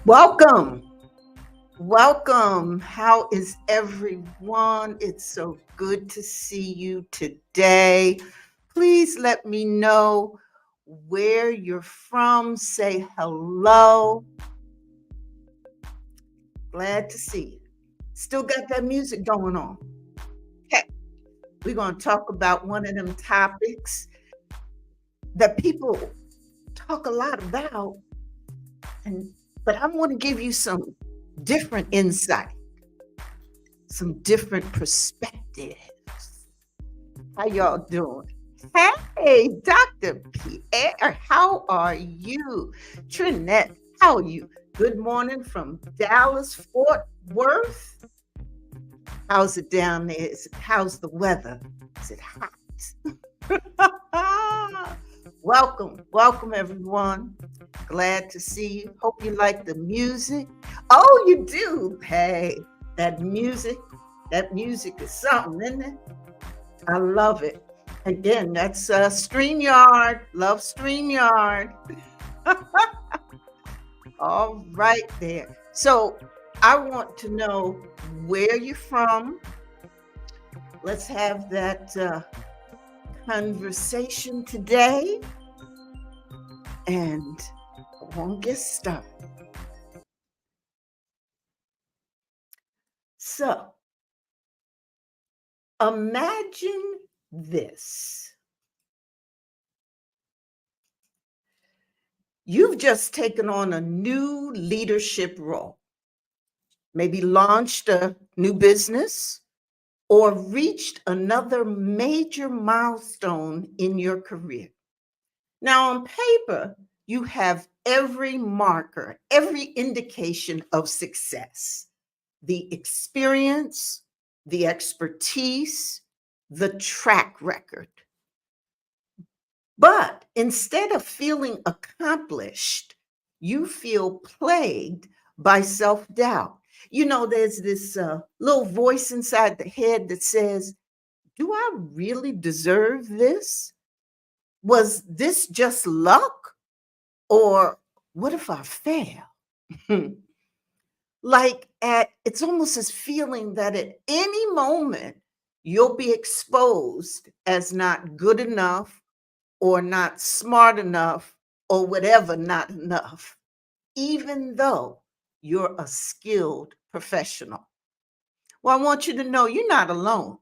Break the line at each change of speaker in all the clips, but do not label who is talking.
Welcome. Welcome. How is everyone? It's so good to see you today. Please let me know where you're from. Say hello. Glad to see you. Still got that music going on. Heck, we're going to talk about one of them topics that people talk a lot about, but I want to give you some different insight, some different perspectives. How y'all doing? Hey, Dr. Pierre, how are you? Trinette, how are you? Good morning from Dallas, Fort Worth. How's it down there? How's the weather? Is it hot? Welcome everyone. Glad to see you. Hope you like the music. Oh, you do. Hey, that music is something, isn't it? I love it. Again, that's StreamYard. Love StreamYard. All right there. So I want to know where you're from. Let's have that conversation today. And I won't get started. So imagine this. You've just taken on a new leadership role, maybe launched a new business or reached another major milestone in your career. Now, on paper, you have every marker, every indication of success: the experience, the expertise, the track record. But instead of feeling accomplished, you feel plagued by self-doubt. You know, there's this little voice inside the head that says, do I really deserve this? Was this just luck? Or what if I fail? It's almost this feeling that at any moment you'll be exposed as not good enough or not smart enough or whatever, not enough, even though you're a skilled professional. Well, I want you to know you're not alone.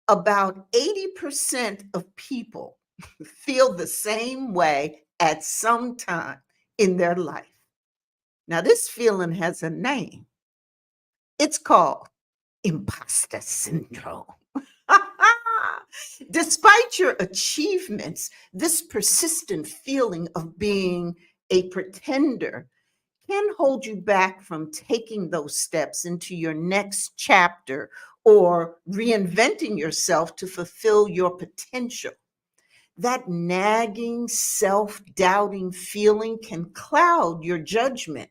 About 80% of people feel the same way at some time in their life. Now, this feeling has a name. It's called imposter syndrome. Despite your achievements, this persistent feeling of being a pretender can hold you back from taking those steps into your next chapter or reinventing yourself to fulfill your potential. That nagging, self-doubting feeling can cloud your judgment.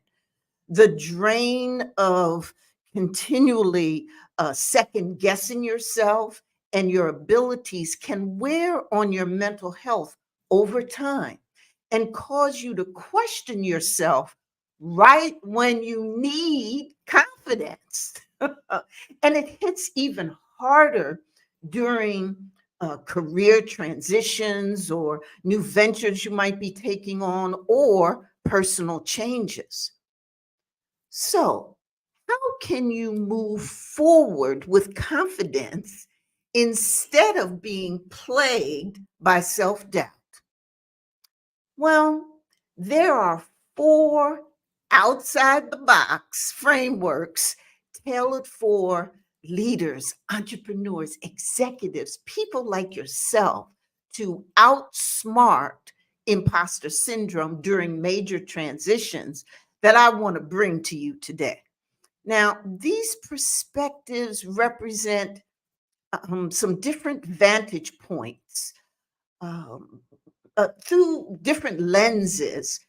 The drain of continually second guessing yourself and your abilities can wear on your mental health over time and cause you to question yourself right when you need confidence. And it hits even harder during career transitions or new ventures you might be taking on or personal changes. So, how can you move forward with confidence instead of being plagued by self doubt? Well, there are four outside the box frameworks tailored for leaders, entrepreneurs, executives, people like yourself to outsmart imposter syndrome during major transitions that I want to bring to you today. Now, these perspectives represent some different vantage points um, through different lenses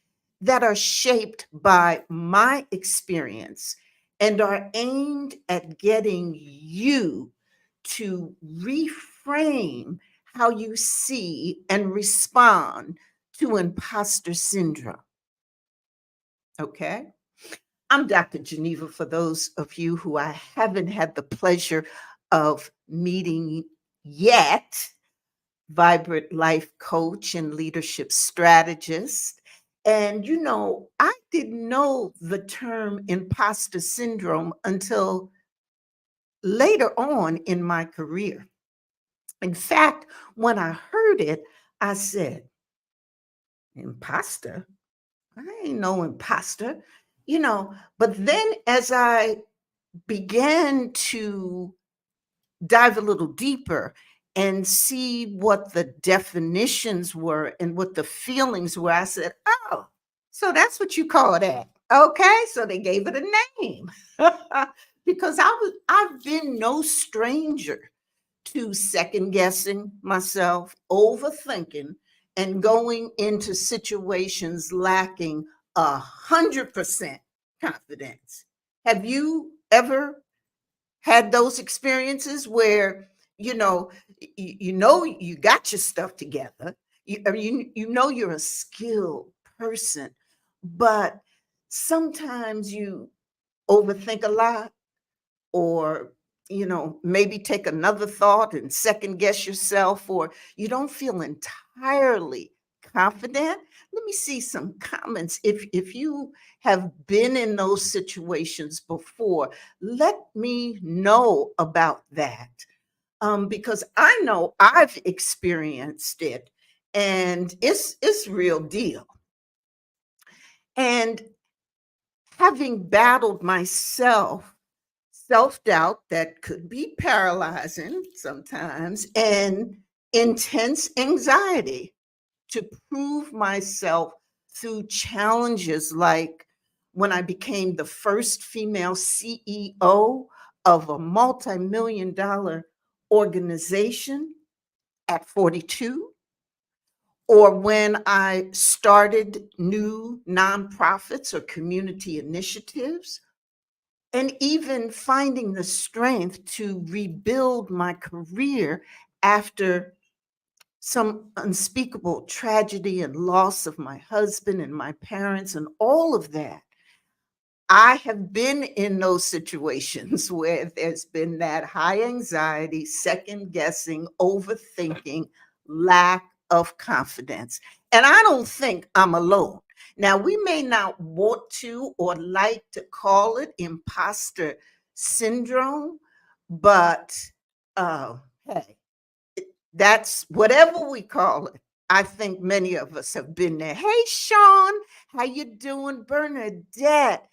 that are shaped by my experience and are aimed at getting you to reframe how you see and respond to imposter syndrome. Okay? I'm Dr. Geneva for those of you who I haven't had the pleasure of meeting yet. Vibrant life coach and leadership strategist. And, I didn't know the term imposter syndrome until later on in my career. In fact, when I heard it, I said, imposter? I ain't no imposter, But then as I began to dive a little deeper and see what the definitions were and what the feelings were, I said, "Oh, so that's what you call that." Okay, so they gave it a name. Because I've been no stranger to second guessing myself, overthinking, and going into situations lacking 100% confidence. Have you ever had those experiences where you got your stuff together, you're a skilled person, but sometimes you overthink a lot, or maybe take another thought and second guess yourself, or you don't feel entirely confident. Let me see some comments. If you have been in those situations before, let me know about that, because I know I've experienced it, and it's real deal. And having battled myself self doubt that could be paralyzing sometimes, and intense anxiety to prove myself through challenges like when I became the first female CEO of a multi-million dollar organization at 42, or when I started new nonprofits or community initiatives, and even finding the strength to rebuild my career after some unspeakable tragedy and loss of my husband and my parents and all of that. I have been in those situations where there's been that high anxiety, second guessing, overthinking, lack of confidence. And I don't think I'm alone. Now, we may not want to or like to call it imposter syndrome, but hey, that's whatever we call it. I think many of us have been there. Hey, Sean, how you doing? Bernadette,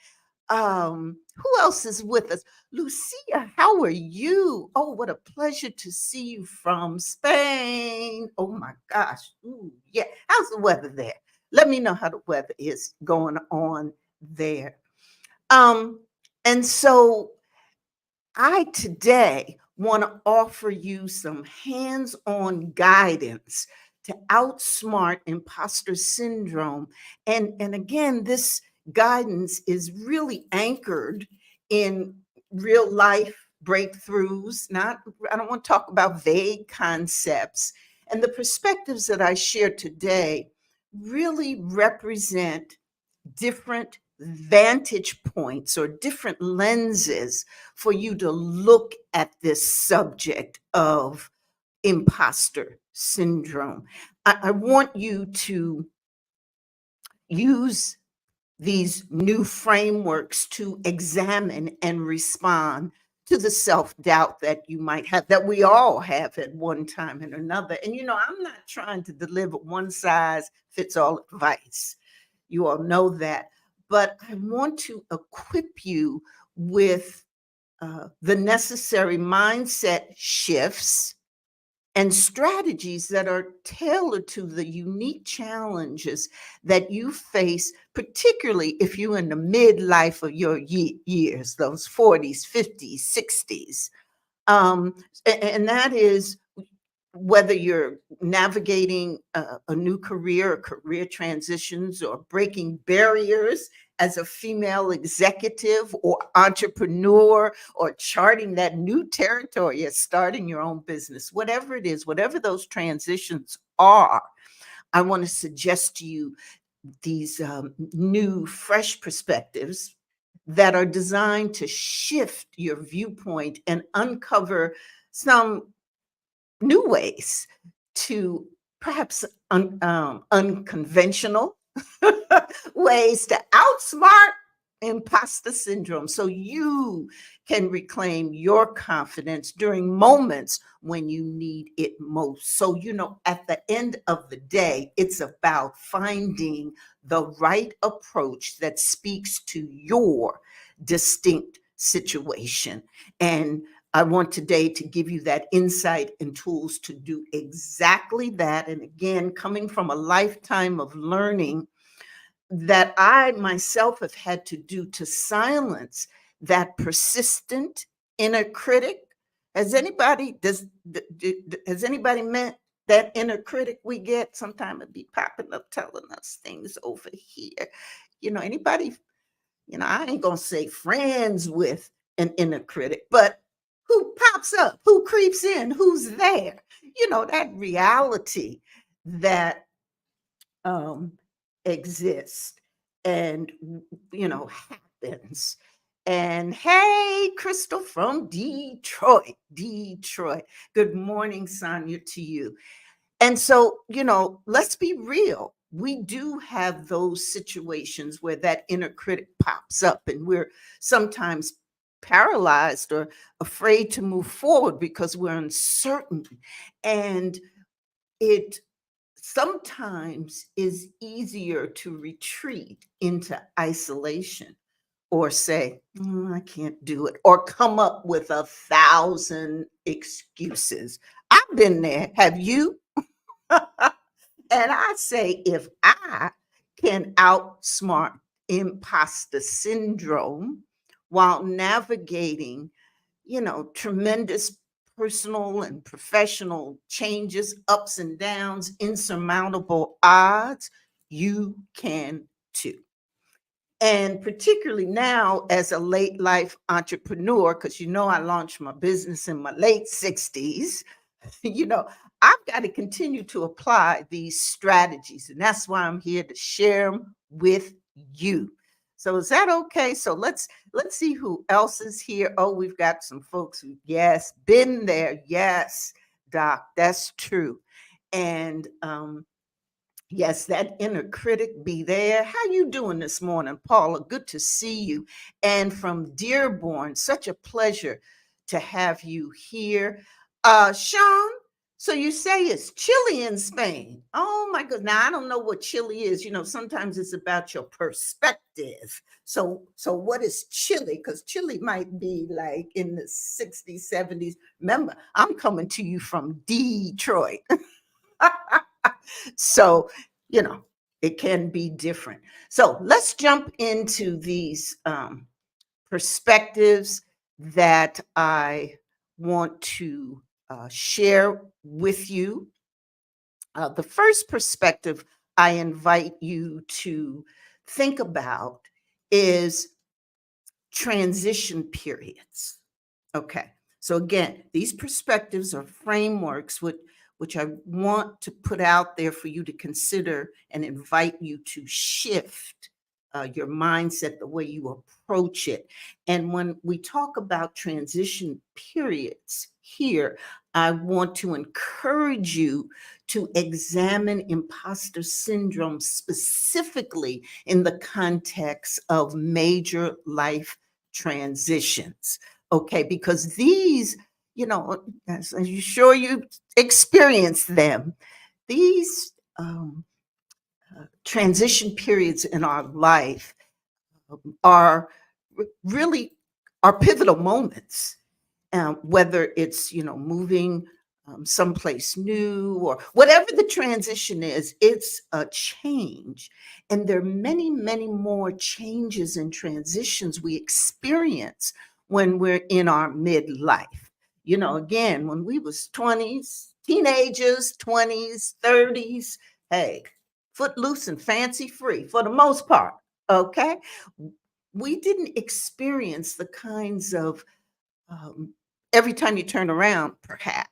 who else is with us? Lucia, how are you? Oh, what a pleasure to see you from Spain. Oh my gosh. Ooh, yeah. How's the weather there? Let me know how the weather is going on there. Um, and so I today want to offer you some hands on guidance to outsmart imposter syndrome. And again, this guidance is really anchored in real life breakthroughs. Not, I don't want to talk about vague concepts. And the perspectives that I share today really represent different vantage points or different lenses for you to look at this subject of imposter syndrome. I want you to use these new frameworks to examine and respond to the self-doubt that you might have, that we all have at one time and another. And I'm not trying to deliver one size fits all advice. You all know that. But I want to equip you with the necessary mindset shifts and strategies that are tailored to the unique challenges that you face, particularly if you're in the midlife of your years, those 40s, 50s, 60s. And that is whether you're navigating a new career or career transitions or breaking barriers as a female executive or entrepreneur or charting that new territory as starting your own business, whatever it is, whatever those transitions are, I want to suggest to you these new, fresh perspectives that are designed to shift your viewpoint and uncover some new ways to perhaps unconventional ways to outsmart imposter syndrome so you can reclaim your confidence during moments when you need it most. So, at the end of the day, it's about finding the right approach that speaks to your distinct situation. And I want today to give you that insight and tools to do exactly that. And again, coming from a lifetime of learning that I myself have had to do to silence that persistent inner critic. Has anybody met that inner critic we get? Sometimes it be popping up telling us things over here. Anybody, I ain't gonna say friends with an inner critic, but who pops up, who creeps in, who's there? That reality that um, exists and happens. And hey, Crystal from Detroit. Good morning, Sonia, to you. And so, let's be real. We do have those situations where that inner critic pops up, and we're sometimes paralyzed or afraid to move forward because we're uncertain. And it sometimes is easier to retreat into isolation or say, I can't do it, or come up with 1,000 excuses. I've been there. Have you? And I say, if I can outsmart imposter syndrome while navigating, tremendous personal and professional changes, ups and downs, insurmountable odds, you can too. And particularly now as a late life entrepreneur, because I launched my business in my late 60s, you know, I've got to continue to apply these strategies. And that's why I'm here to share them with you. So is that okay? So let's see who else is here. Oh, we've got some folks who, yes, been there. Yes, Doc, that's true. And yes, that inner critic be there. How you doing this morning, Paula? Good to see you. And from Dearborn, such a pleasure to have you here. Sean, so you say it's chilly in Spain. Oh my goodness. Now I don't know what chilly is. Sometimes it's about your perspective. So what is chilly? Because chilly might be like in the 60s, 70s. Remember, I'm coming to you from Detroit. So, it can be different. So let's jump into these perspectives that I want to share with you. The first perspective I invite you to think about is transition periods. Okay. So again, these perspectives are frameworks which I want to put out there for you to consider and invite you to shift your mindset, the way you approach it. And when we talk about transition periods here, I want to encourage you to examine imposter syndrome specifically in the context of major life transitions. Okay, because these, as you sure you experienced them, these transition periods in our life are really are pivotal moments, whether it's moving someplace new or whatever the transition is. It's a change, and there are many, many more changes and transitions we experience when we're in our midlife. Again, when we was 20s, teenagers, 20s, 30s, hey, footloose and fancy free for the most part. Okay, we didn't experience the kinds of um, every time you turn around, perhaps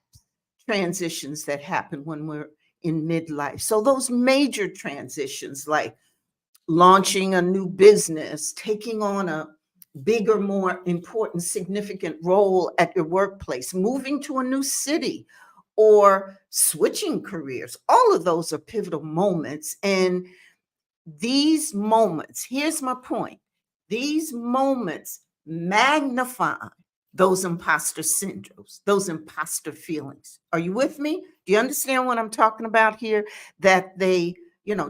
transitions that happen when we're in midlife. So, those major transitions like launching a new business, taking on a bigger, more important, significant role at your workplace, moving to a new city, or switching careers, all of those are pivotal moments. And these moments, here's my point, these moments magnify those imposter syndromes, those imposter feelings. Are you with me? Do you understand what I'm talking about here? That they,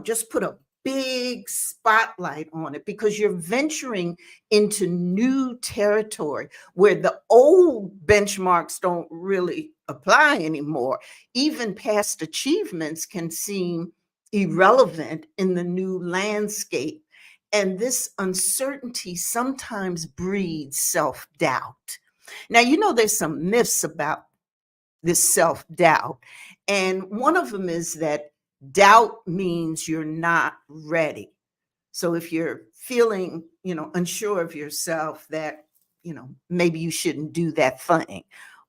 just put a big spotlight on it because you're venturing into new territory where the old benchmarks don't really apply anymore. Even past achievements can seem irrelevant in the new landscape. And this uncertainty sometimes breeds self doubt. Now, there's some myths about this self doubt. And one of them is that doubt means you're not ready. So if you're feeling, unsure of yourself, that, maybe you shouldn't do that thing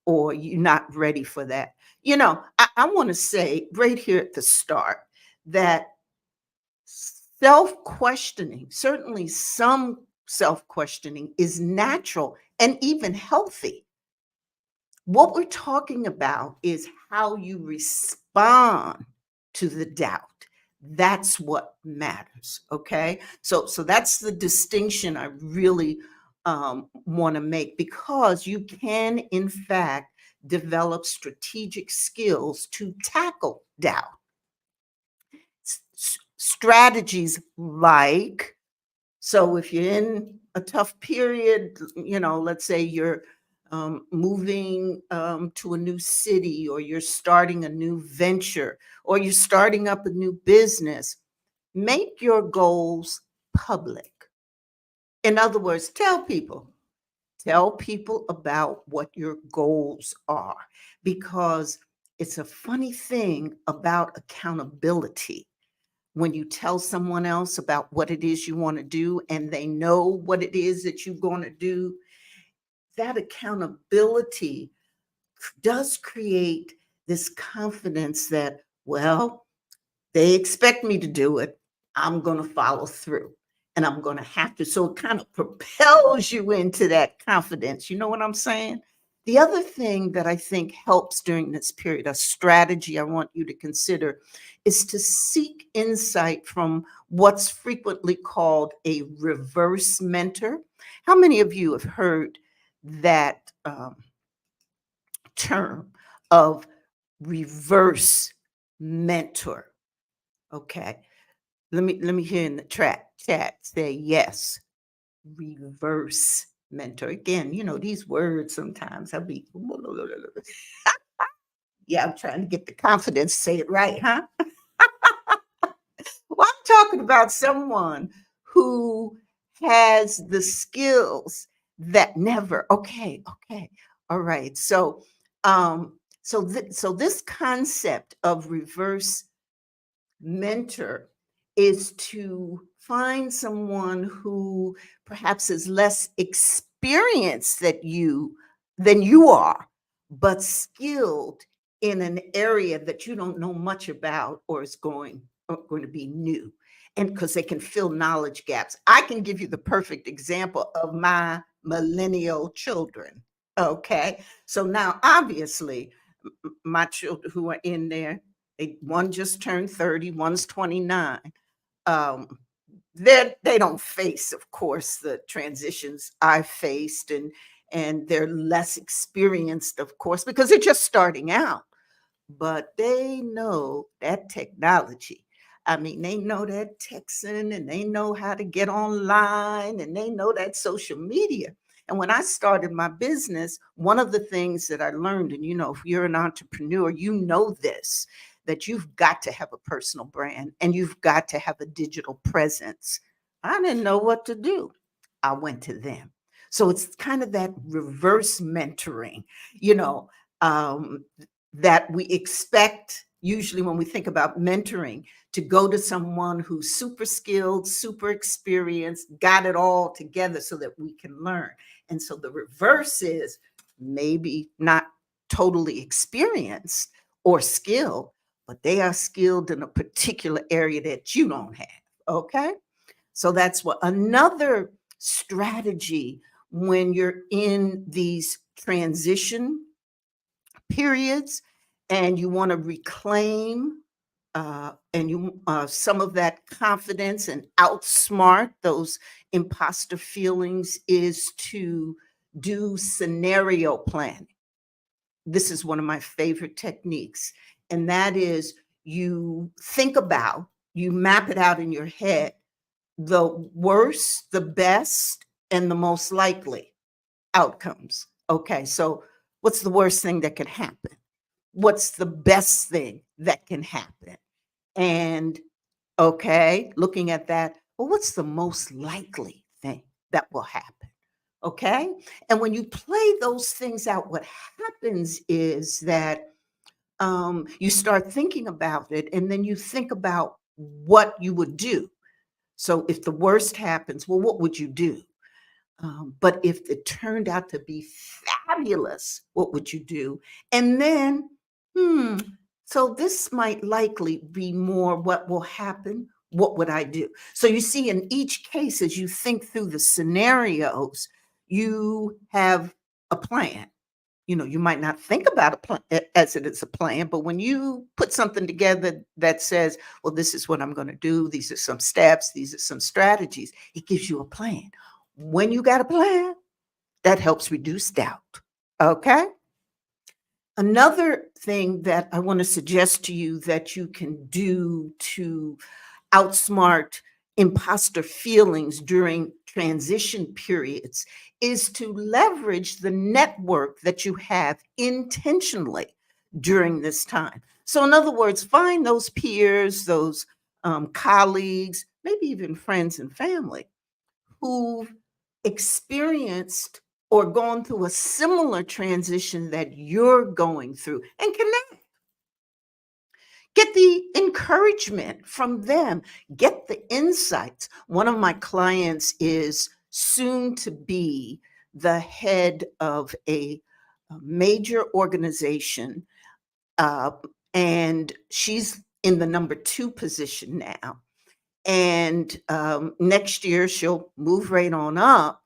or you're not ready for that. I want to say right here at the start that self questioning, certainly some self questioning, is natural and even healthy. What we're talking about is how you respond to the doubt. That's what matters. Okay. So that's the distinction I really want to make, because you can, in fact, develop strategic skills to tackle doubt. Strategies like, so if you're in a tough period, let's say you're moving to a new city, or you're starting a new venture, or you're starting up a new business, make your goals public. In other words, tell people about what your goals are, because it's a funny thing about accountability. When you tell someone else about what it is you want to do and they know what it is that you're going to do, that accountability does create this confidence that, well, they expect me to do it. I'm going to follow through and I'm going to have to. So it kind of propels you into that confidence. You know what I'm saying? The other thing that I think helps during this period, a strategy I want you to consider, is to seek insight from what's frequently called a reverse mentor. How many of you have heard that term of reverse mentor? Okay. Let me hear in the chat say yes. Reverse mentor. Again, these words sometimes I'll be yeah, I'm trying to get the confidence to say it right, huh? Well, I'm talking about someone who has the skills that never. Okay, okay. All right. So this concept of reverse mentor is to find someone who perhaps is less experienced than you are, but skilled in an area that you don't know much about, or is going to be new. And because they can fill knowledge gaps. I can give you the perfect example of my millennial children. Okay. So now, obviously, my children who are in there, one just turned 30, one's 29. Um, they don't face, of course, the transitions I faced, and they're less experienced, of course, because they're just starting out, but they know that technology. I mean, they know that texting and they know how to get online and they know that social media. And when I started my business, one of the things that I learned, and if you're an entrepreneur, you know this, that you've got to have a personal brand and you've got to have a digital presence. I didn't know what to do. I went to them. So it's kind of that reverse mentoring, you know. Um, that we expect usually when we think about mentoring to go to someone who's super skilled, super experienced, got it all together so that we can learn. And so the reverse is maybe not totally experienced or skilled, but they are skilled in a particular area that you don't have. Okay. So that's what another strategy when you're in these transition periods and you want to reclaim and you some of that confidence and outsmart those imposter feelings is to do scenario planning. This is one of my favorite techniques, and that is you think about, you map it out in your head, the worst, the best, and the most likely outcomes. Okay, so what's the worst thing that could happen? What's the best thing that can happen? And okay, looking at that, well, what's the most likely thing that will happen? Okay. And when you play those things out, what happens is that you start thinking about it and then you think about what you would do. So if the worst happens, well, what would you do? But if it turned out to be fabulous, what would you do? And then, hmm, so this might likely be more what will happen. What would I do? So you see, in each case, as you think through the scenarios, you have a plan. You might not think about a plan as it is a plan, but when you put something together that says, well, this is what I'm going to do, these are some steps, these are some strategies, it gives you a plan. When you got a plan, that helps reduce doubt. Okay. Another thing that I want to suggest to you that you can do to outsmart imposter feelings during transition periods is to leverage the network that you have intentionally during this time. So, in other words, find those peers, those colleagues, maybe even friends and family who've experienced or gone through a similar transition that you're going through and connect. Get the encouragement from them, get the insights. One of my clients is soon to be the head of a major organization, uh, and she's in the number two position now. And next year, she'll move right on up.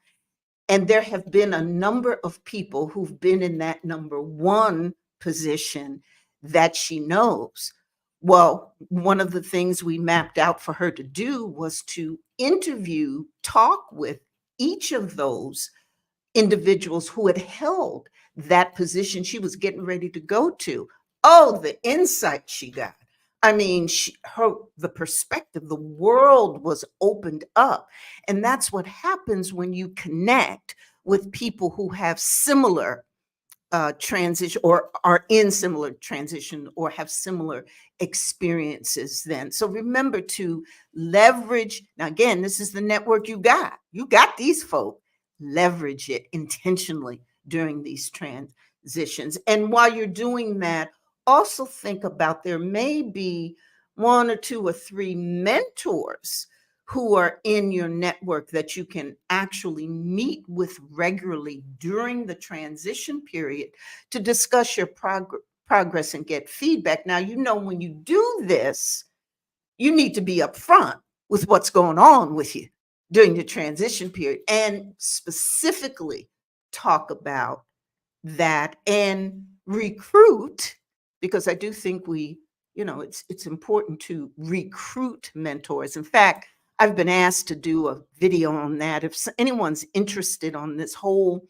And there have been a number of people who've been in that number one position that she knows. Well, one of the things we mapped out for her to do was to interview, talk with each of those individuals who had held that position she was getting ready to go to. Oh, the insight she got. I mean, the perspective, the world was opened up. And that's what happens when you connect with people who have similar transition or are in similar transition or have similar experiences then. So remember to leverage. Now, again, this is the network you got. You got these folk. Leverage it intentionally during these transitions. And while you're doing that, also think about there may be one or two or three mentors who are in your network that you can actually meet with regularly during the transition period to discuss your progress and get feedback. Now, when you do this, you need to be upfront with what's going on with you during the transition period and specifically talk about that and recruit, because I do think it's important to recruit mentors. In fact, I've been asked to do a video on that. If anyone's interested on this whole,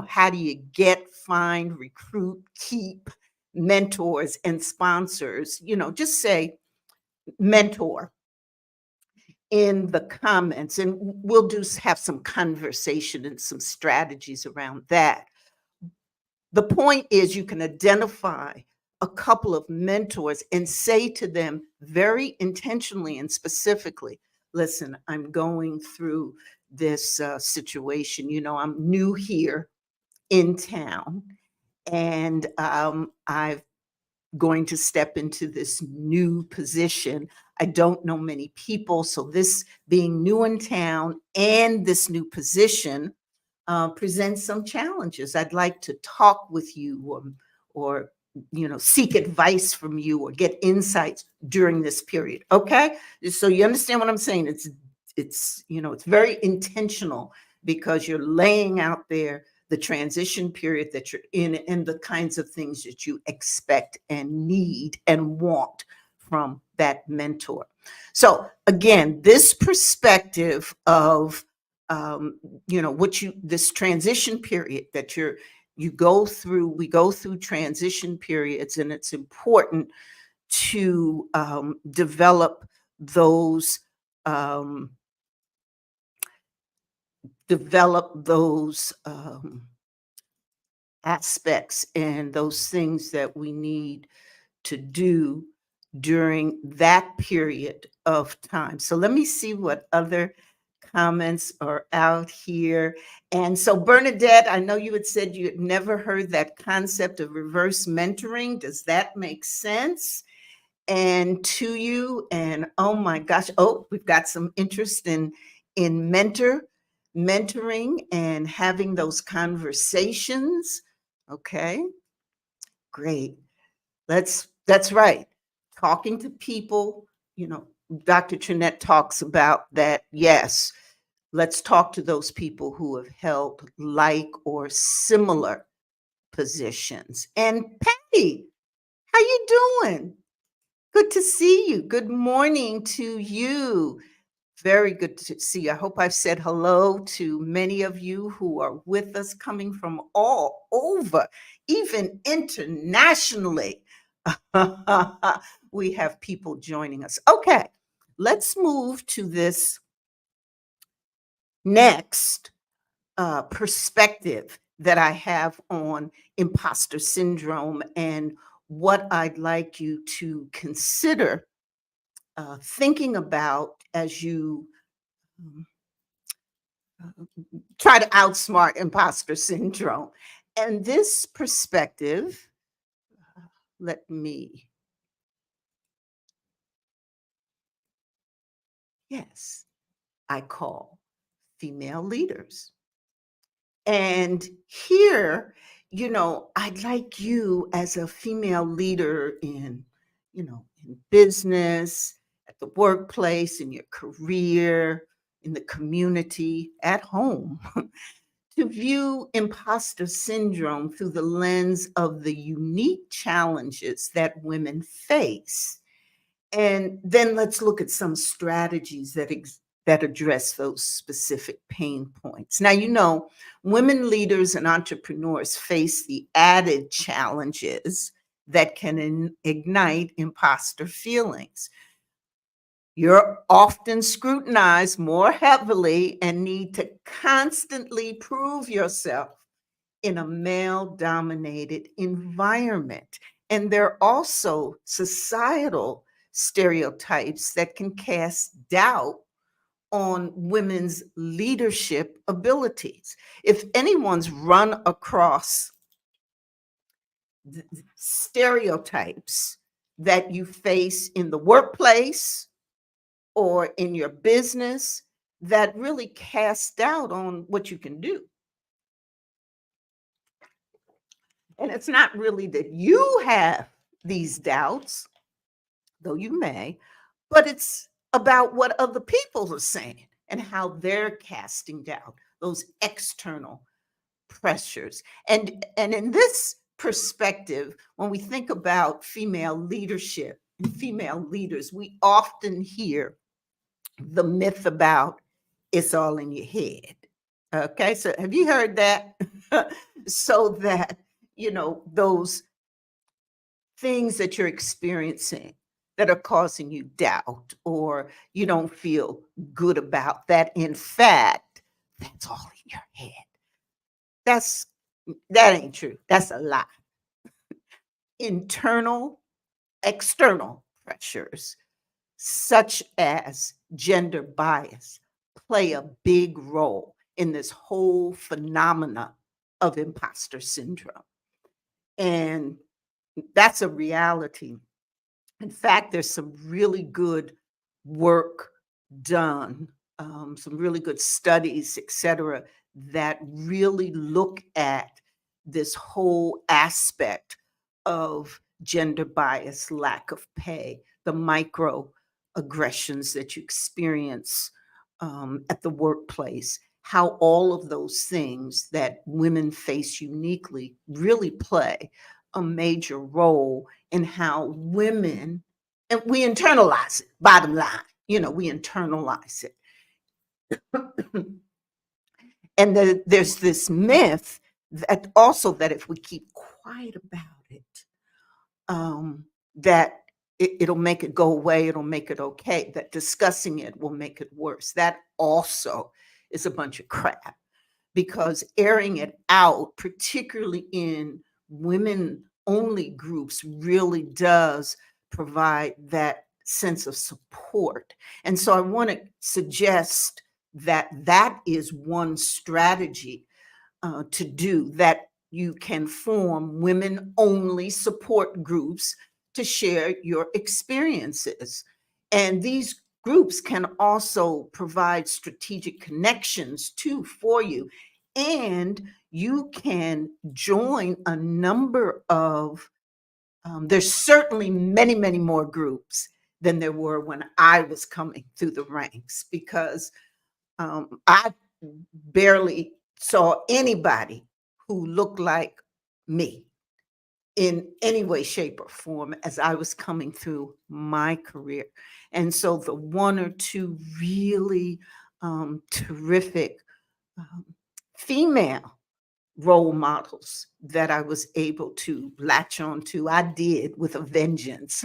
how do you get, find, recruit, keep mentors and sponsors, just say mentor in the comments, and we'll have some conversation and some strategies around that. The point is you can identify a couple of mentors and say to them very intentionally and specifically, listen, I'm going through this situation. I'm new here in town, and I'm going to step into this new position. I don't know many people. So, this being new in town and this new position, presents some challenges. I'd like to talk with you, or seek advice from you or get insights during this period. Okay, so you understand what I'm saying? It's very intentional because you're laying out there the transition period that you're in and the kinds of things that you expect and need and want from that mentor. So again, this perspective of this transition period that we go through transition periods, and it's important to develop those um, aspects and those things that we need to do during that period of time. So let me see what other comments are out here. And so, Bernadette, I know you had said you had never heard that concept of reverse mentoring. Does that make sense? And to you, and oh my gosh, we've got some interest in mentoring and having those conversations. Okay, great. That's right. Talking to people, Dr. Trinette talks about that. Yes, let's talk to those people who have held like or similar positions. And Patty, how you doing? Good to see you. Good morning to you. Very good to see you. I hope I've said hello to many of you who are with us coming from all over, even internationally. We have people joining us. Okay, let's move to this next perspective that I have on imposter syndrome and what I'd like you to consider thinking about as you um, try to outsmart imposter syndrome. And this perspective, let me, yes, I call female leaders. And here, I'd like you as a female leader in business, at the workplace, in your career, in the community, at home, to view imposter syndrome through the lens of the unique challenges that women face. And then let's look at some strategies that address those specific pain points. Now, women leaders and entrepreneurs face the added challenges that can ignite imposter feelings. You're often scrutinized more heavily and need to constantly prove yourself in a male dominated environment. And there are also societal stereotypes that can cast doubt on women's leadership abilities. If anyone's run across stereotypes that you face in the workplace or in your business that really cast doubt on what you can do. And it's not really that you have these doubts, though you may, but it's about what other people are saying and how they're casting doubt, those external pressures. And in this perspective, when we think about female leadership and female leaders, we often hear the myth about it's all in your head. Okay, so have you heard that? So that, those things that you're experiencing that are causing you doubt or you don't feel good about, that in fact, that's all in your head. That's that ain't true. That's a lie. Internal, external pressures, such as gender bias, play a big role in this whole phenomena of imposter syndrome. And that's a reality. In fact, there's some really good work done, some really good studies, et cetera, that really look at this whole aspect of gender bias, lack of pay, the microaggressions that you experience at the workplace, how all of those things that women face uniquely really play a major role in how women, and we internalize it, bottom line, we internalize it. And there's this myth that also that if we keep quiet about it, that it'll make it go away, it'll make it okay, that discussing it will make it worse. That also is a bunch of crap, because airing it out, particularly in women only groups, really does provide that sense of support. And so I want to suggest that that is one strategy to do, that you can form women only support groups to share your experiences. And these groups can also provide strategic connections too for you. And you can join a number of, there's certainly many, many more groups than there were when I was coming through the ranks, because I barely saw anybody who looked like me in any way, shape, or form as I was coming through my career. And so the one or two really terrific um, female role models that I was able to latch on to, I did with a vengeance.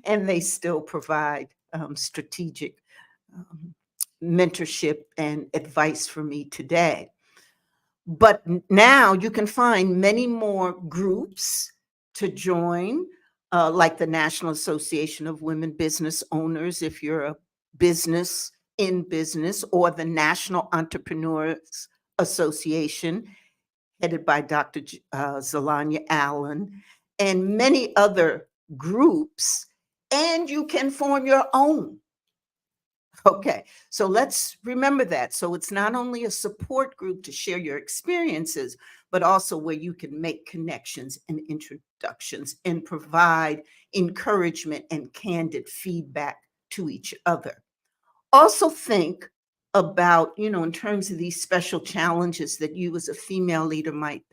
And they still provide strategic um, mentorship and advice for me today. But now you can find many more groups to join, like the National Association of Women Business Owners, if you're a business in business, or the National Entrepreneurs Association, headed by Dr. Zelanya Allen, and many other groups. And you can form your own. Okay, so let's remember that. So it's not only a support group to share your experiences, but also where you can make connections and introductions and provide encouragement and candid feedback to each other. Also think about, in terms of these special challenges that you as a female leader might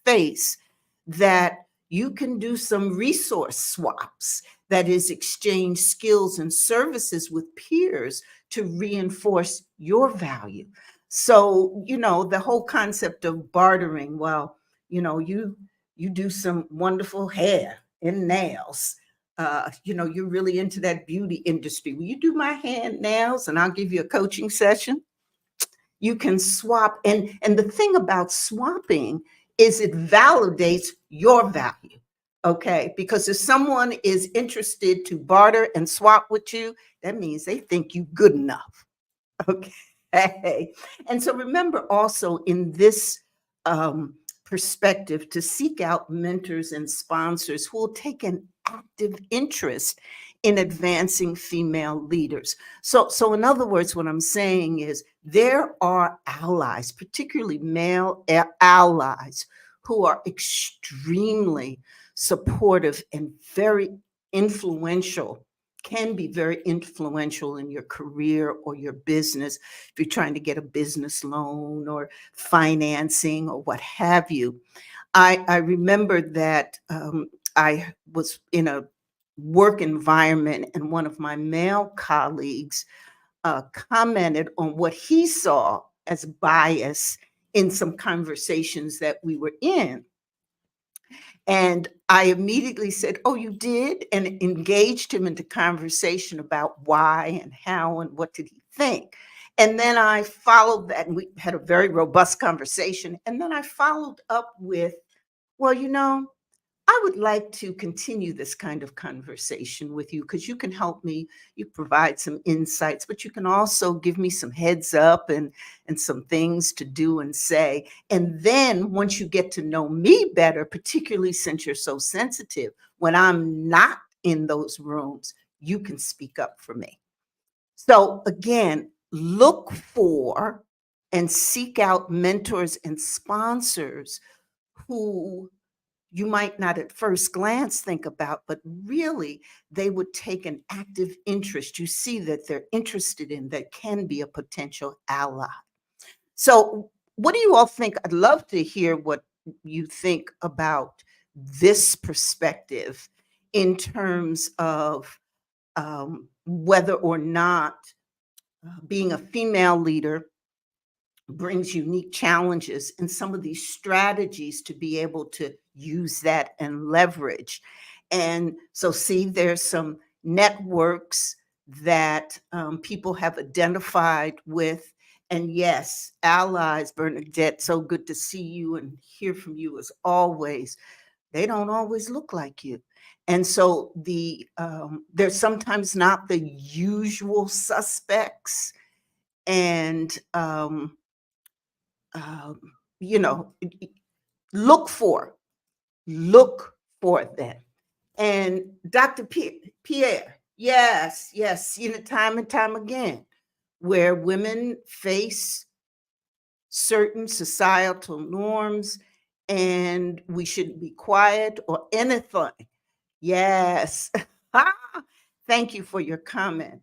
face, that you can do some resource swaps, that is, exchange skills and services with peers to reinforce your value. So, the whole concept of bartering, well, you do some wonderful hair and nails. You're really into that beauty industry. Will you do my hand nails and I'll give you a coaching session? You can swap. And the thing about swapping is it validates your value. Okay. Because if someone is interested to barter and swap with you, that means they think you good enough. Okay. And so remember also in this perspective to seek out mentors and sponsors who will take an active interest in advancing female leaders. So in other words, what I'm saying is there are allies, particularly male allies, who are extremely supportive and very influential can be very influential in your career or your business if you're trying to get a business loan or financing or what have you. I remember that I was in a work environment, and one of my male colleagues commented on what he saw as bias in some conversations that we were in. And I immediately said, "Oh, you did?" And engaged him into conversation about why and how and what did he think. And then I followed that, and we had a very robust conversation. And then I followed up with, "Well, I would like to continue this kind of conversation with you because you can help me. You provide some insights, but you can also give me some heads up and some things to do and say. And then once you get to know me better, particularly since you're so sensitive, when I'm not in those rooms, you can speak up for me." So again, look for and seek out mentors and sponsors who you might not at first glance think about, but really they would take an active interest. You see that they're interested in that can be a potential ally. So, what do you all think? I'd love to hear what you think about this perspective in terms of whether or not being a female leader brings unique challenges and some of these strategies to be able to use that and leverage. And so, see, there's some networks that people have identified with. And yes, allies, Bernadette, so good to see you and hear from you as always. They don't always look like you. And so they're sometimes not the usual suspects. And um, you know, look for, look for them. And Dr. Pierre, yes, yes, seen it time and time again, where women face certain societal norms and we shouldn't be quiet or anything. Yes. Thank you for your comment.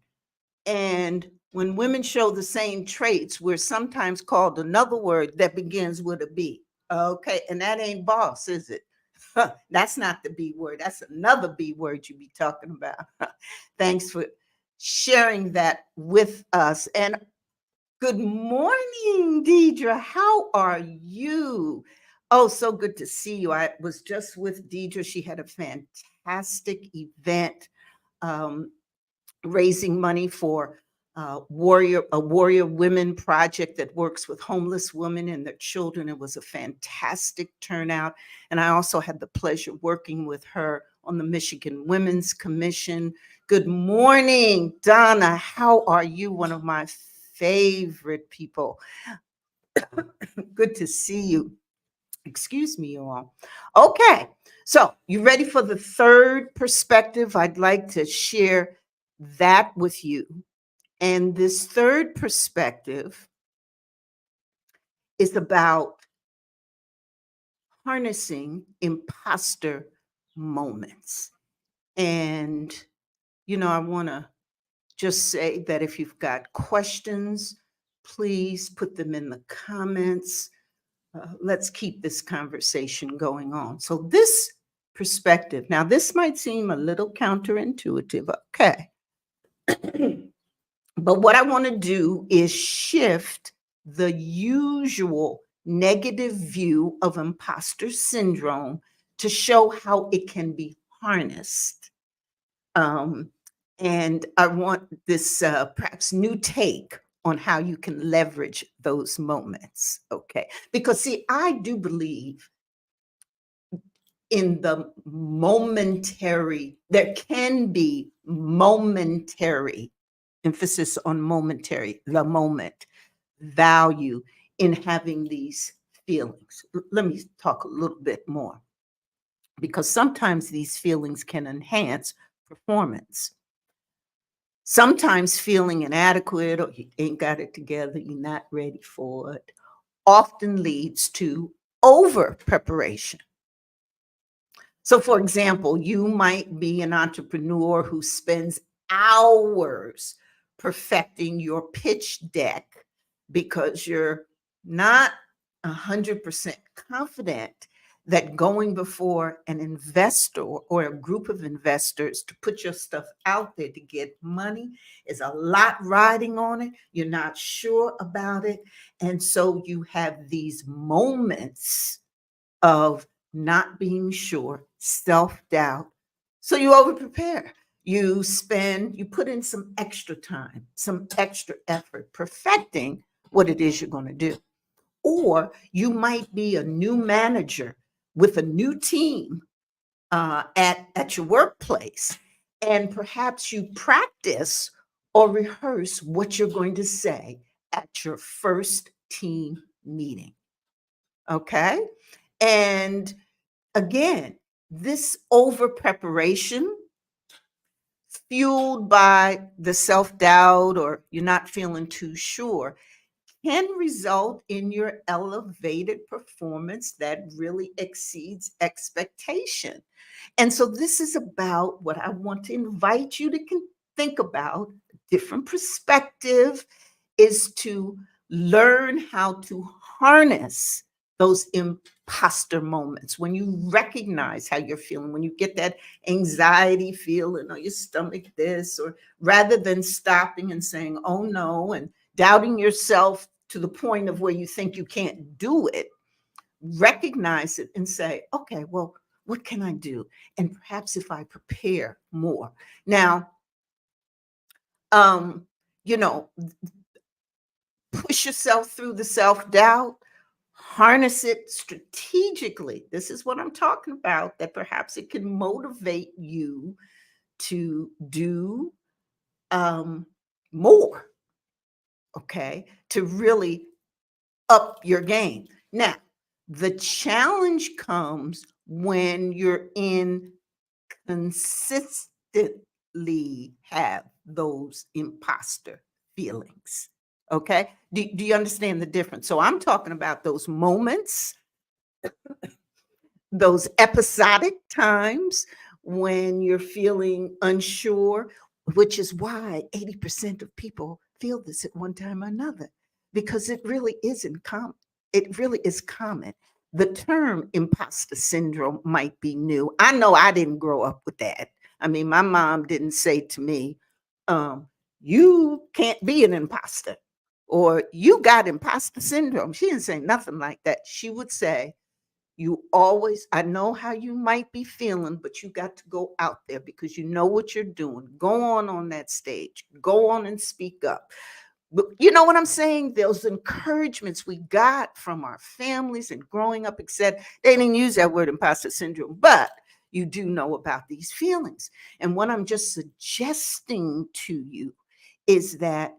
And when women show the same traits, we're sometimes called another word that begins with a B. Okay. And that ain't boss, is it? That's not the B word. That's another B word you be talking about. Thanks for sharing that with us. And good morning, Deidre. How are you? Oh, so good to see you. I was just with Deidre. She had a fantastic event. Um, Raising money for a Warrior Women project that works with homeless women and their children. It was a fantastic turnout. And I also had the pleasure working with her on the Michigan Women's Commission. Good morning, Donna. How are you? One of my favorite people. Good to see you. Excuse me, you all. Okay, so you ready for the third perspective? I'd like to share that with you. And this third perspective is about harnessing imposter moments. And, I want to just say that if you've got questions, please put them in the comments. Let's keep this conversation going on. So, this perspective, now, this might seem a little counterintuitive. Okay. But what I want to do is shift the usual negative view of imposter syndrome to show how it can be harnessed. Um, and I want this perhaps new take on how you can leverage those moments. Okay. Because, see, I do believe in the momentary, there can be momentary, emphasis on momentary, the moment, value in having these feelings. Let me talk a little bit more because sometimes these feelings can enhance performance. Sometimes feeling inadequate or you ain't got it together, you're not ready for it, often leads to over preparation. So, for example, you might be an entrepreneur who spends hours perfecting your pitch deck because you're not 100% confident that going before an investor or a group of investors to put your stuff out there to get money is a lot riding on it. You're not sure about it. And so you have these moments of not being sure, self doubt. So you over prepare. You put in some extra time, some extra effort perfecting what it is you're going to do. Or you might be a new manager with a new team at your workplace, and perhaps you practice or rehearse what you're going to say at your first team meeting. Okay. And again, this over preparation, fueled by the self doubt or you're not feeling too sure, can result in your elevated performance that really exceeds expectation. And so, this is about what I want to invite you to think about. Different perspective is to learn how to harness those imposter moments when you recognize how you're feeling, when you get that anxiety feeling or your stomach this, or rather than stopping and saying, oh no, and doubting yourself to the point of where you think you can't do it, recognize it and say, okay, well, what can I do? And perhaps if I prepare more. Now, um, you know, push yourself through the self doubt, harness it strategically. This is what I'm talking about, that perhaps it can motivate you to do um, more, okay, to really up your game. Now, the challenge comes when you're in consistently have those imposter feelings. Okay. Do you understand the difference? So I'm talking about those moments, those episodic times when you're feeling unsure, which is why 80% of people feel this at one time or another, because it really isn't common. It really is common. The term imposter syndrome might be new. I know I didn't grow up with that. I mean, my mom didn't say to me, you can't be an imposter or you got imposter syndrome. She didn't say nothing like that. She would say, you always, I know how you might be feeling, but you got to go out there because you know what you're doing. Go on that stage. Go on and speak up. But you know what I'm saying? Those encouragements we got from our families and growing up, except they didn't use that word imposter syndrome, but you do know about these feelings. And what I'm just suggesting to you is that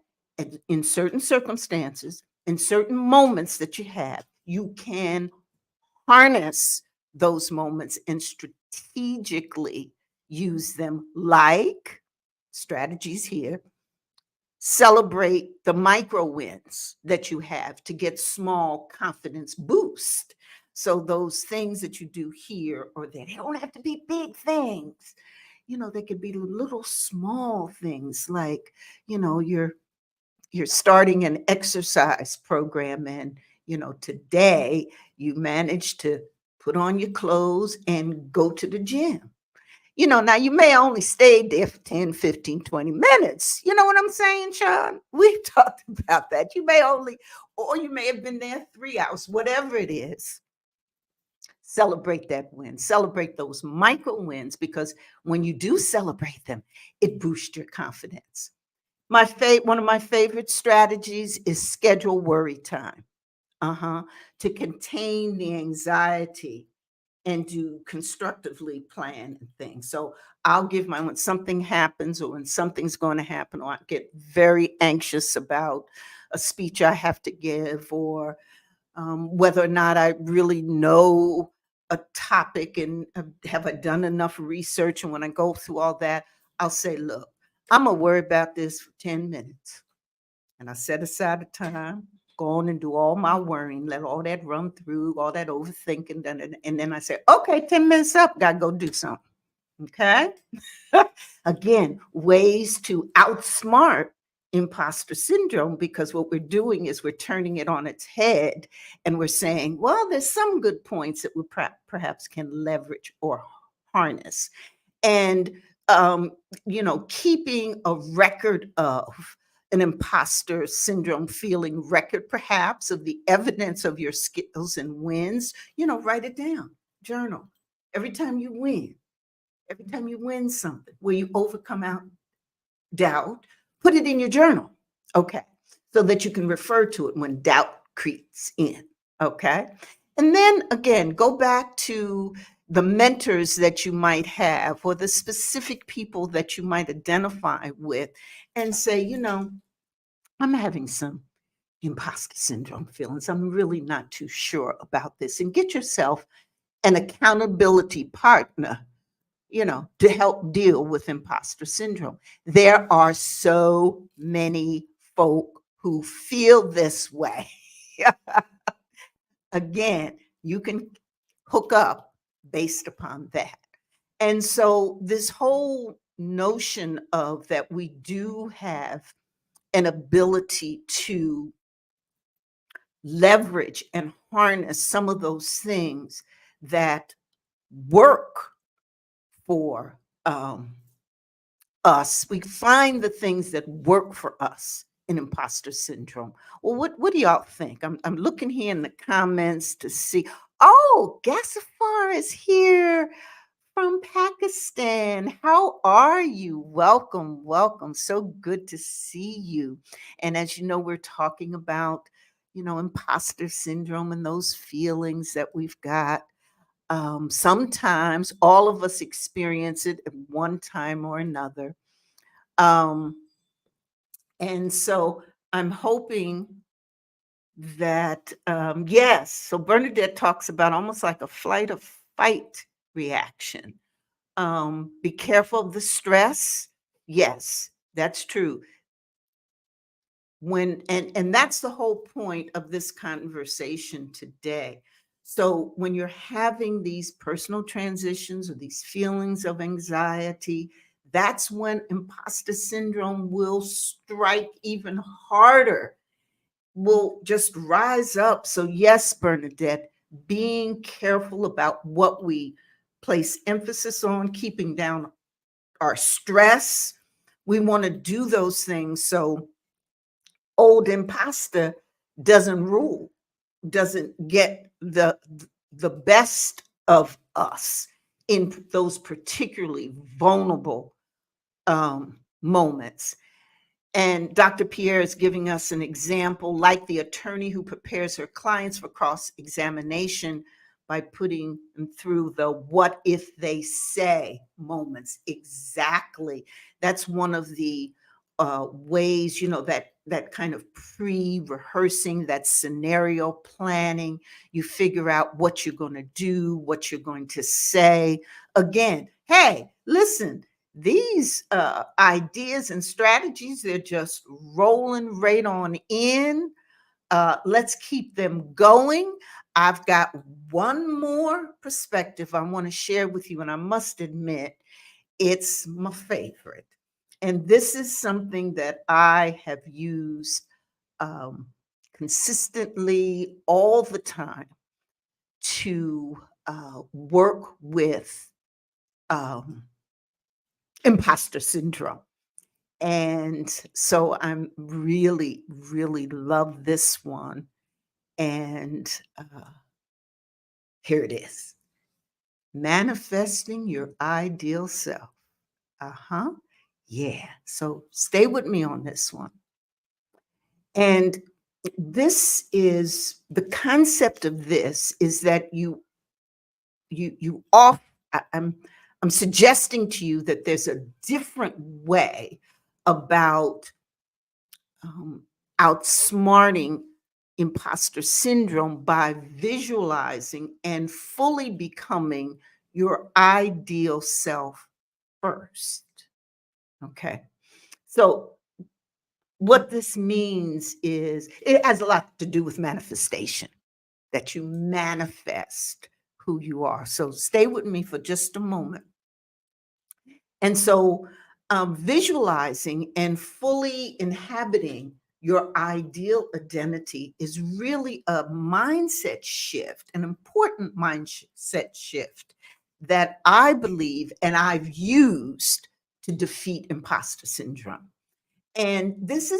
in certain circumstances, in certain moments that you have, you can harness those moments and strategically use them, like strategies here. Celebrate the micro wins that you have to get small confidence boost. So those things that you do here or there, they don't have to be big things. They could be little small things like, you're starting an exercise program, and today you managed to put on your clothes and go to the gym. Now you may only stay there for 10, 15, 20 minutes. You know what I'm saying, Sean? We've talked about that. You may only, or you may have been there 3 hours, whatever it is. Celebrate that win. Celebrate those micro wins, because when you do celebrate them, it boosts your confidence. One of my favorite strategies is schedule worry time. To contain the anxiety and to constructively plan and things. So I'll give when something happens or when something's going to happen, or I get very anxious about a speech I have to give, or whether or not I really know a topic and have I done enough research. And when I go through all that, I'll say, look, I'm going to worry about this for 10 minutes. And I set aside a time, go on and do all my worrying, let all that run through, all that overthinking. And then I say, okay, 10 minutes up, got to go do something. Okay. Again, ways to outsmart imposter syndrome, because what we're doing is we're turning it on its head and we're saying, well, there's some good points that we perhaps can leverage or harness. And, um, keeping a record of an imposter syndrome feeling record, perhaps, of the evidence of your skills and wins, write it down, journal. Every time you win, every time you win something where you overcome out doubt, put it in your journal. Okay. So that you can refer to it when doubt creeps in. Okay. And then again, go back to the mentors that you might have or the specific people that you might identify with and say, I'm having some imposter syndrome feelings. I'm really not too sure about this. And get yourself an accountability partner, to help deal with imposter syndrome. There are so many folk who feel this way. Again, you can hook up based upon that. And so, this whole notion of that we do have an ability to leverage and harness some of those things that work for us. We find the things that work for us in imposter syndrome. Well, what do y'all think? I'm looking here in the comments to see. Oh, Gassafar is here from Pakistan. How are you? Welcome, welcome. So good to see you. And as you know, we're talking about, imposter syndrome and those feelings that we've got. Sometimes all of us experience it at one time or another. Um, and so I'm hoping that, yes, so Bernadette talks about almost like a flight or fight reaction. Be careful of the stress. Yes, that's true. And that's the whole point of this conversation today. So when you're having these personal transitions or these feelings of anxiety, that's when imposter syndrome will strike even harder, will just rise up. So yes, Bernadette, being careful about what we place emphasis on, keeping down our stress. We want to do those things so old imposter doesn't rule, doesn't get the best of us in those particularly vulnerable moments. And Dr. Pierre is giving us an example, like the attorney who prepares her clients for cross examination by putting them through the what if they say moments. Exactly. That's one of the ways, that kind of pre-rehearsing, that scenario planning. You figure out what you're going to do, what you're going to say. Again, hey, listen, these ideas and strategies, they're just rolling right on in. Let's keep them going. I've got one more perspective I want to share with you, and I must admit, it's my favorite. And this is something that I have used um, consistently all the time to work with um, imposter syndrome. And so I'm really, really love this one. And here it is: manifesting your ideal self. Uh huh. Yeah. So stay with me on this one. And this is the concept of this is that you off I- I'm I'm suggesting to you that there's a different way about um, outsmarting imposter syndrome by visualizing and fully becoming your ideal self first. Okay. So, what this means is it has a lot to do with manifestation, that you manifest who you are. So, stay with me for just a moment. And so, visualizing and fully inhabiting your ideal identity is really a mindset shift, an important mindset shift that I believe and I've used to defeat imposter syndrome. And this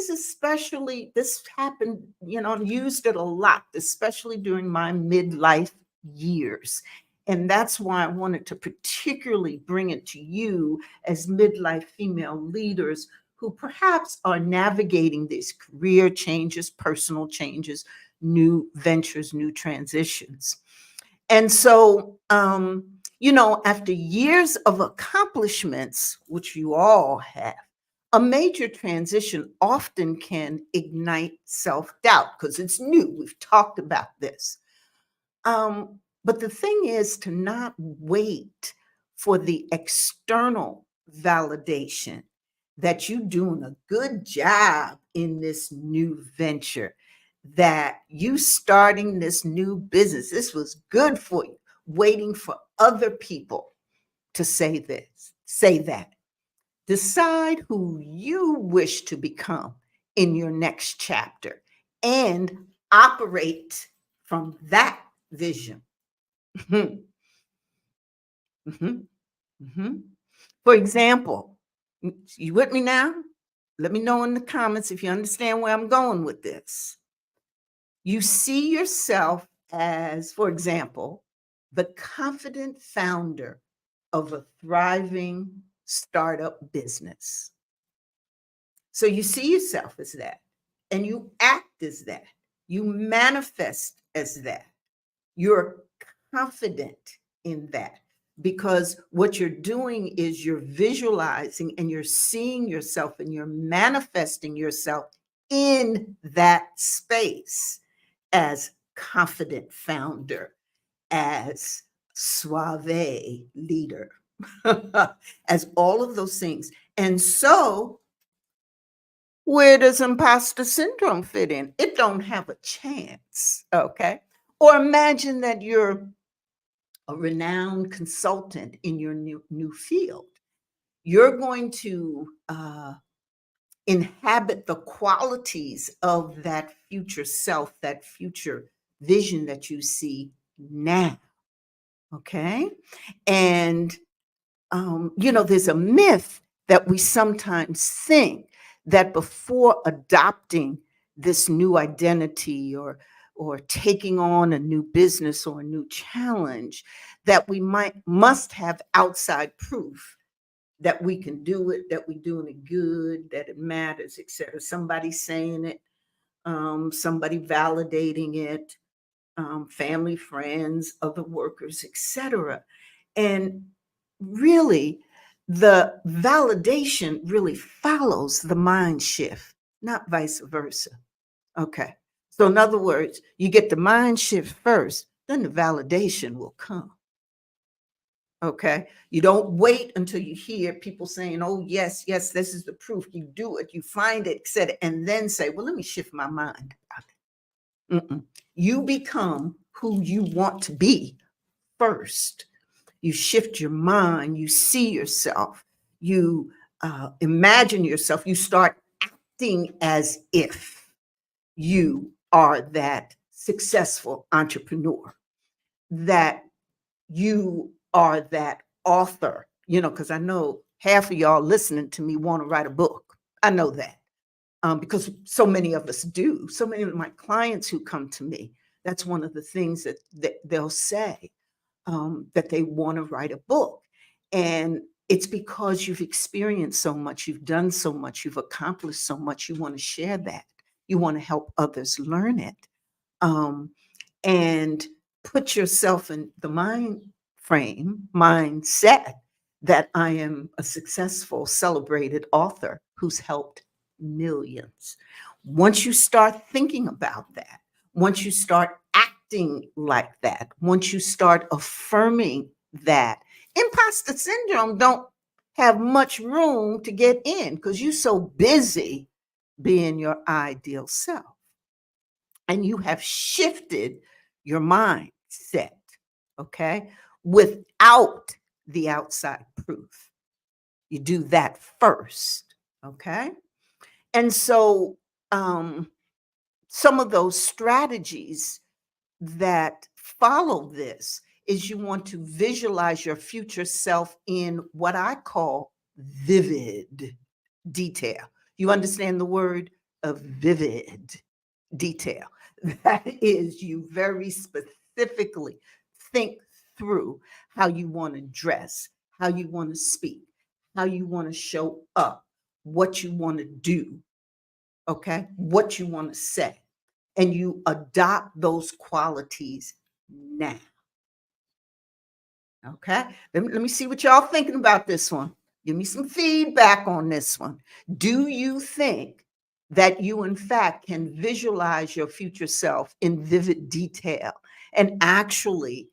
happened, I used it a lot, especially during my midlife years. And that's why I wanted to particularly bring it to you as midlife female leaders who perhaps are navigating these career changes, personal changes, new ventures, new transitions. And so, after years of accomplishments, which you all have, a major transition often can ignite self doubt because it's new. We've talked about this. But the thing is to not wait for the external validation that you're doing a good job in this new venture, that you starting this new business, this was good for you, waiting for other people to say that. Decide who you wish to become in your next chapter and operate from that vision. Mhm, mhm, mhm. For example, you with me now? Let me know in the comments if you understand where I'm going with this. You see yourself as, for example, the confident founder of a thriving startup business. So you see yourself as that, and you act as that. You manifest as that. You're confident in that because what you're doing is you're visualizing and you're seeing yourself and you're manifesting yourself in that space as confident founder, as suave leader, as all of those things. And so where does imposter syndrome fit in? It don't have a chance, okay? Or imagine that you're a renowned consultant in your new field. You're going to inhabit the qualities of that future self, that future vision that you see now, okay? And there's a myth that we sometimes think that before adopting this new identity or taking on a new business or a new challenge, that we must have outside proof that we can do it, that we're doing it good, that it matters, etc. Somebody saying it, somebody validating it, family, friends, other workers, etc. And really, the validation really follows the mind shift, not vice versa. Okay. So, in other words, you get the mind shift first, then the validation will come. Okay. You don't wait until you hear people saying, oh, yes, yes, this is the proof. You do it, you find it, etc. And then say, well, let me shift my mind. Mm-mm. You become who you want to be first. You shift your mind, you see yourself, you imagine yourself, you start acting as if you are that successful entrepreneur, that you are that author, because I know half of y'all listening to me want to write a book. I know that because so many of us do. So many of my clients who come to me, that's one of the things that they'll say, that they want to write a book. And it's because you've experienced so much, you've done so much, you've accomplished so much, you want to share that. You want to help others learn it. Um, and put yourself in the mindset that I am a successful, celebrated author who's helped millions. Once you start thinking about that, once you start acting like that, once you start affirming that, imposter syndrome don't have much room to get in because you're so busy being your ideal self and you have shifted your mindset, okay, without the outside proof. You do that first. Okay. And so, um, some of those strategies that follow this is you want to visualize your future self in what I call vivid detail. You understand the word of vivid detail? That is, you very specifically think through how you want to dress, how you want to speak, how you want to show up, what you want to do, okay? What you want to say. And you adopt those qualities now. Okay. Let me see what y'all thinking about this one. Give me some feedback on this one. Do you think that you, in fact, can visualize your future self in vivid detail and actually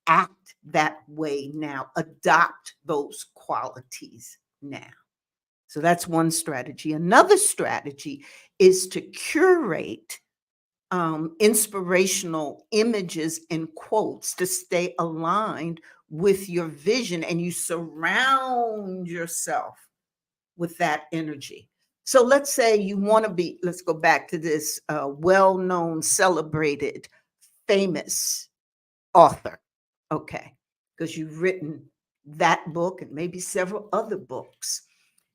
act that way now? Adopt those qualities now. So that's one strategy. Another strategy is to curate inspirational images and quotes to stay aligned with your vision, and you surround yourself with that energy. So let's say you want to be, let's go back to this well known, celebrated, famous author. Okay. Because you've written that book and maybe several other books.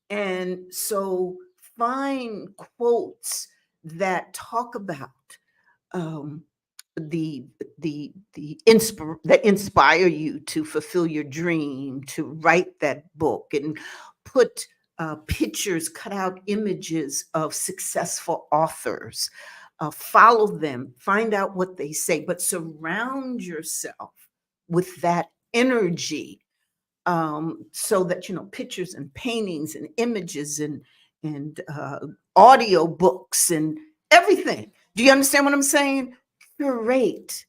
And so find quotes that talk about um, that inspire you to fulfill your dream, to write that book, and put pictures, cut out images of successful authors. Follow them, find out what they say, but surround yourself with that energy, so that pictures and paintings and images and audio books and everything. Do you understand what I'm saying? Curate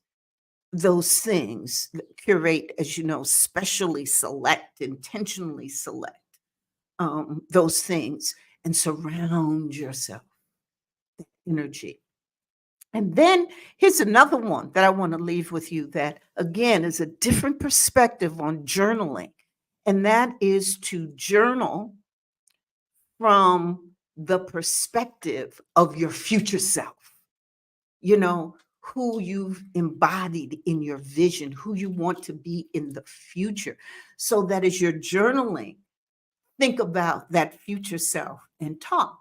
those things. Curate, as you know, specially select, intentionally select those things, and surround yourself with energy. And then here's another one that I want to leave with you that, again, is a different perspective on journaling. And that is to journal from the perspective of your future self, who you've embodied in your vision, who you want to be in the future. So that as you're journaling, think about that future self and talk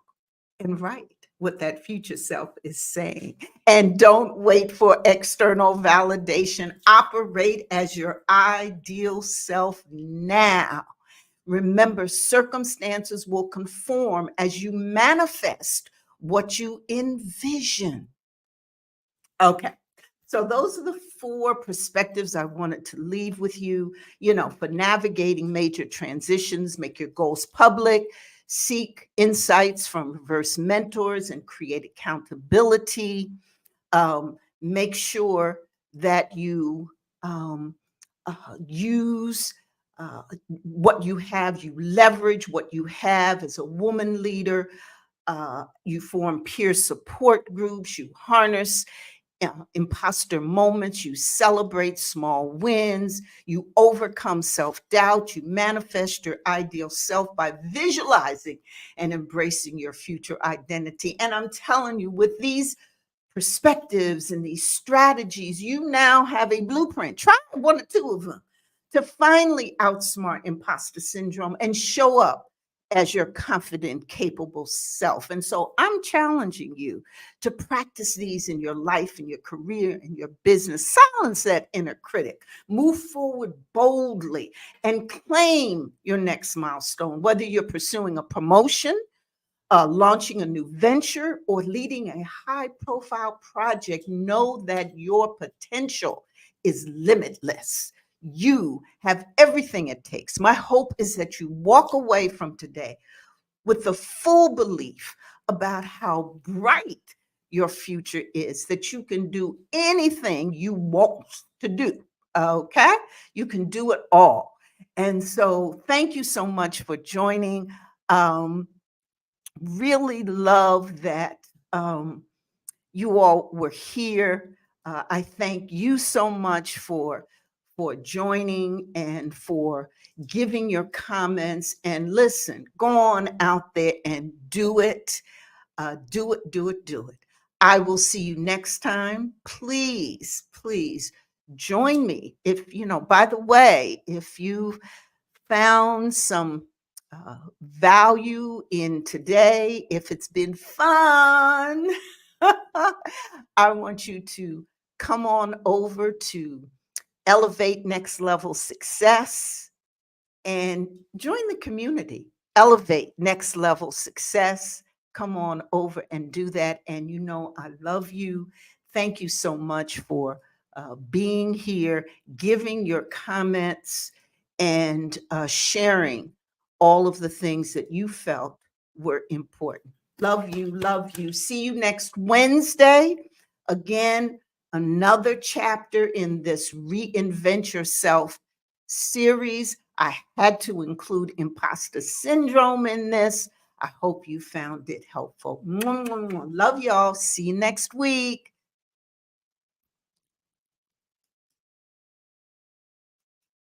and write what that future self is saying. And don't wait for external validation. Operate as your ideal self now. Remember, circumstances will conform as you manifest what you envision. Okay. So those are the four perspectives I wanted to leave with you, for navigating major transitions. Make your goals public, seek insights from reverse mentors, and create accountability. Make sure that you use what you have, you leverage what you have as a woman leader. You form peer support groups, you harness imposter moments, you celebrate small wins, you overcome self doubt, you manifest your ideal self by visualizing and embracing your future identity. And I'm telling you, with these perspectives and these strategies, you now have a blueprint. Try one or two of them to finally outsmart imposter syndrome and show up as your confident, capable self. And so I'm challenging you to practice these in your life, in your career, in your business. Silence that inner critic. Move forward boldly and claim your next milestone, whether you're pursuing a promotion, launching a new venture, or leading a high profile project. Know that your potential is limitless. You have everything it takes. My hope is that you walk away from today with the full belief about how bright your future is, that you can do anything you want to do. Okay? You can do it all. And so, thank you so much for joining. Really love that you all were here. I thank you so much for for joining and for giving your comments. And listen, go on out there and do it. Do it, do it, do it. I will see you next time. Please, please join me. If, by the way, if you found some value in today, if it's been fun, I want you to come on over to Elevate Next Level Success and join the community. Elevate Next Level Success. Come on over and do that. And I love you. Thank you so much for being here, giving your comments, and sharing all of the things that you felt were important. Love you, love you. See you next Wednesday. Again, another chapter in this Reinvent Yourself series. I had to include imposter syndrome in this. I hope you found it helpful. Love y'all. See you next week.